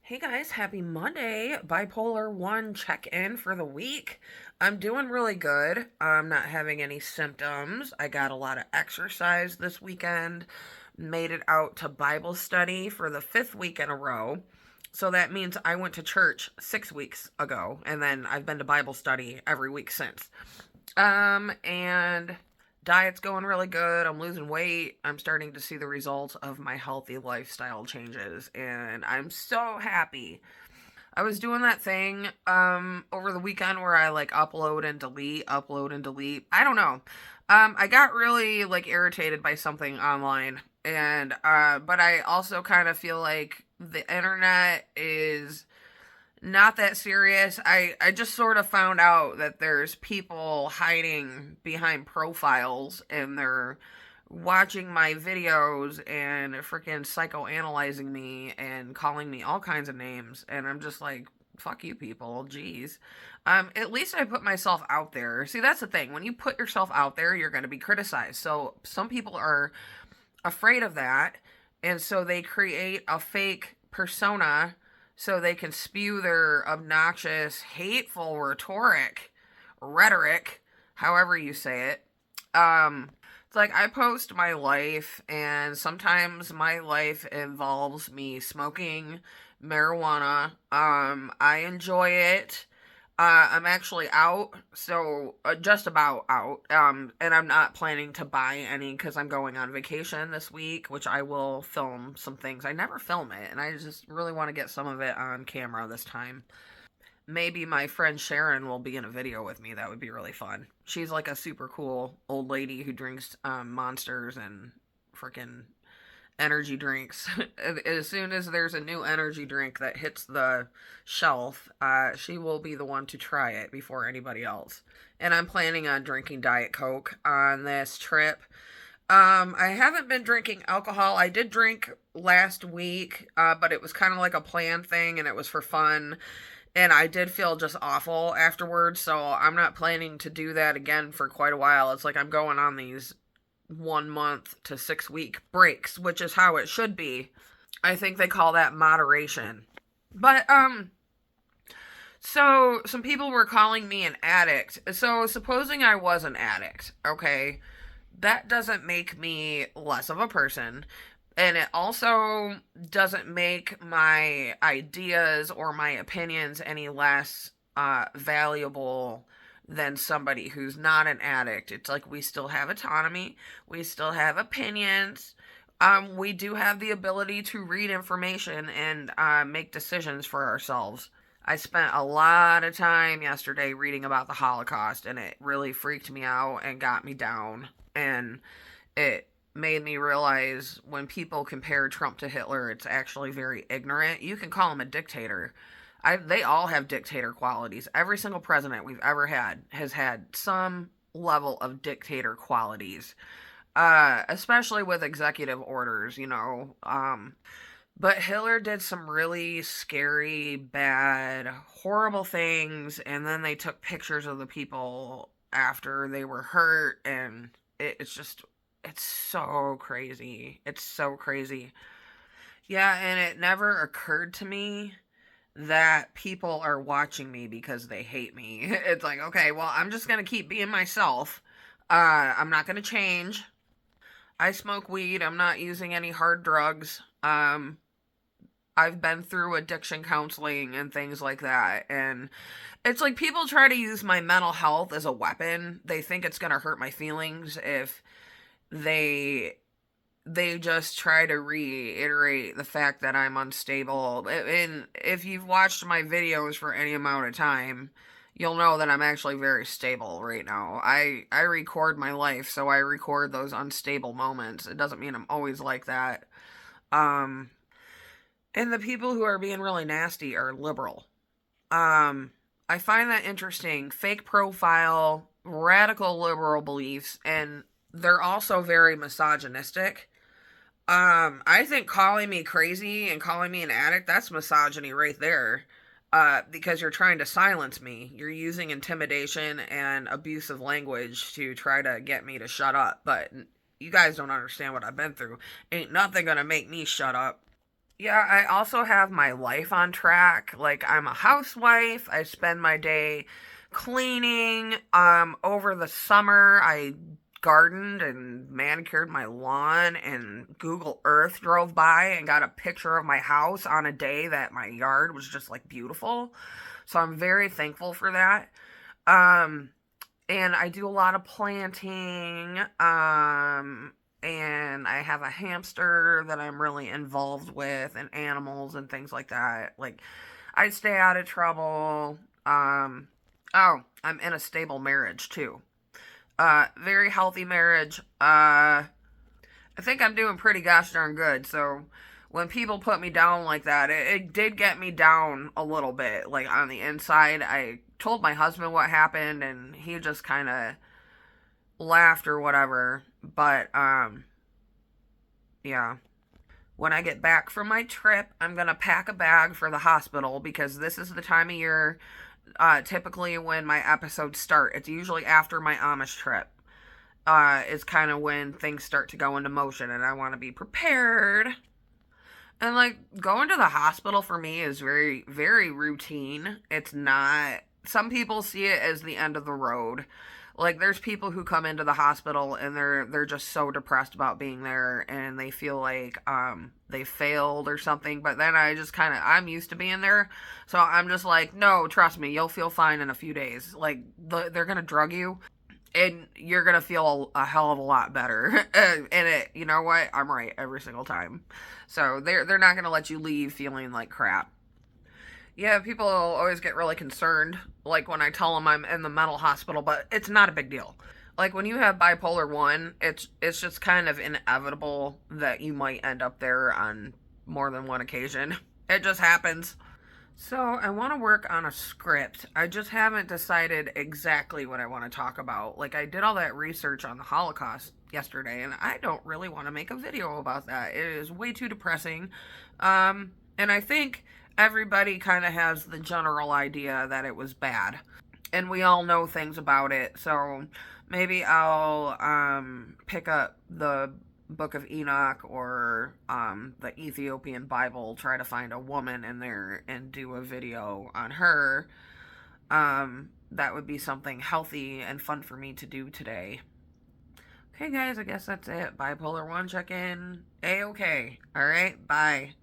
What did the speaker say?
Hey guys, happy Monday. Bipolar1 check-in for the week. I'm doing really good. I'm not having any symptoms. I got a lot of exercise this weekend. Made it out to Bible study for the fifth week in a row. So that means I went to church 6 weeks ago, and then I've been to Bible study every week since. And diet's going really good. I'm losing weight. I'm starting to see the results of my healthy lifestyle changes, and I'm so happy. I was doing that thing over the weekend where I like upload and delete, upload and delete. I don't know. I got really like irritated by something online, and but I also kind of feel like the internet is not that serious. I just sort of found out that there's people hiding behind profiles and they're watching my videos and freaking psychoanalyzing me and calling me all kinds of names. And I'm just like, fuck you people, jeez. At least I put myself out there. See, that's the thing. When you put yourself out there, you're going to be criticized. So some people are afraid of that. And so they create a fake persona so they can spew their obnoxious, hateful rhetoric, however you say it. It's like I post my life, and sometimes my life involves me smoking marijuana. I enjoy it. I'm actually out, so just about out. And I'm not planning to buy any because I'm going on vacation this week, which I will film some things. I never film it, and I just really want to get some of it on camera this time. Maybe my friend Sharon will be in a video with me. That would be really fun. She's like a super cool old lady who drinks monsters and freaking energy drinks. As soon as there's a new energy drink that hits the shelf, she will be the one to try it before anybody else. And I'm planning on drinking Diet Coke on this trip. I haven't been drinking alcohol. I did drink last week, but it was kind of like a planned thing and it was for fun. And I did feel just awful afterwards, so I'm not planning to do that again for quite a while. It's like I'm going on these 1 month to 6 week breaks, which is how it should be. I think they call that moderation. But so some people were calling me an addict. So supposing I was an addict, okay? That doesn't make me less of a person. And it also doesn't make my ideas or my opinions any less valuable than somebody who's not an addict. It's like we still have autonomy, we still have opinions. We do have the ability to read information and make decisions for ourselves. I spent a lot of time yesterday reading about the Holocaust, and it really freaked me out and got me down. And it made me realize when people compare Trump to Hitler, it's actually very ignorant. You can call him a dictator. They all have dictator qualities. Every single president we've ever had has had some level of dictator qualities, especially with executive orders, you know. But Hitler did some really scary, bad, horrible things, and then they took pictures of the people after they were hurt, and it's just, it's so crazy. It's so crazy. Yeah, and it never occurred to me that people are watching me because they hate me. It's like, okay, well, I'm just gonna keep being myself. I'm not gonna change. I smoke weed. I'm not using any hard drugs. I've been through addiction counseling and things like that. And it's like people try to use my mental health as a weapon. They think it's going to hurt my feelings if they just try to reiterate the fact that I'm unstable. And if you've watched my videos for any amount of time, you'll know that I'm actually very stable right now. I record my life, so I record those unstable moments. It doesn't mean I'm always like that. Um and the people who are being really nasty are liberal. I find that interesting. Fake profile, radical liberal beliefs, and they're also very misogynistic. I think calling me crazy and calling me an addict, that's misogyny right there. Because you're trying to silence me. You're using intimidation and abusive language to try to get me to shut up. But you guys don't understand what I've been through. Ain't nothing gonna make me shut up. Yeah, I also have my life on track. Like, I'm a housewife. I spend my day cleaning. Over the summer, I gardened and manicured my lawn, and Google Earth drove by and got a picture of my house on a day that my yard was just like beautiful. So I'm very thankful for that. Um, and I do a lot of planting. And I have a hamster that I'm really involved with, and animals and things like that. Like, I stay out of trouble. Oh, I'm in a stable marriage too. Very healthy marriage. I think I'm doing pretty gosh darn good. So when people put me down like that, it did get me down a little bit. Like on the inside, I told my husband what happened, and he just kind of laughed or whatever. But yeah. When I get back from my trip, I'm gonna pack a bag for the hospital because this is the time of year. Typically, when my episodes start, it's usually after my Amish trip. Is kind of when things start to go into motion, and I want to be prepared. And like going to the hospital for me is very, very routine. It's not. Some people see it as the end of the road. Like there's people who come into the hospital and they're just so depressed about being there, and they feel like they failed or something. But then I just kind of I'm used to being there, so I'm just like, no, trust me, you'll feel fine in a few days. Like they're gonna drug you, and you're gonna feel a hell of a lot better. And it, you know what? I'm right every single time. So they're not gonna let you leave feeling like crap. Yeah, people always get really concerned, like when I tell them I'm in the mental hospital, but it's not a big deal. Like when you have bipolar 1, it's just kind of inevitable that you might end up there on more than one occasion. It just happens. So, I want to work on a script. I just haven't decided exactly what I want to talk about. Like, I did all that research on the Holocaust yesterday, and I don't really want to make a video about that. It is way too depressing. And I think everybody kind of has the general idea that it was bad. And we all know things about it. So, maybe I'll pick up the Book of Enoch or the Ethiopian Bible, try to find a woman in there and do a video on her. That would be something healthy and fun for me to do today. Okay, guys, I guess that's it. Bipolar 1 check in. A okay. All right, bye.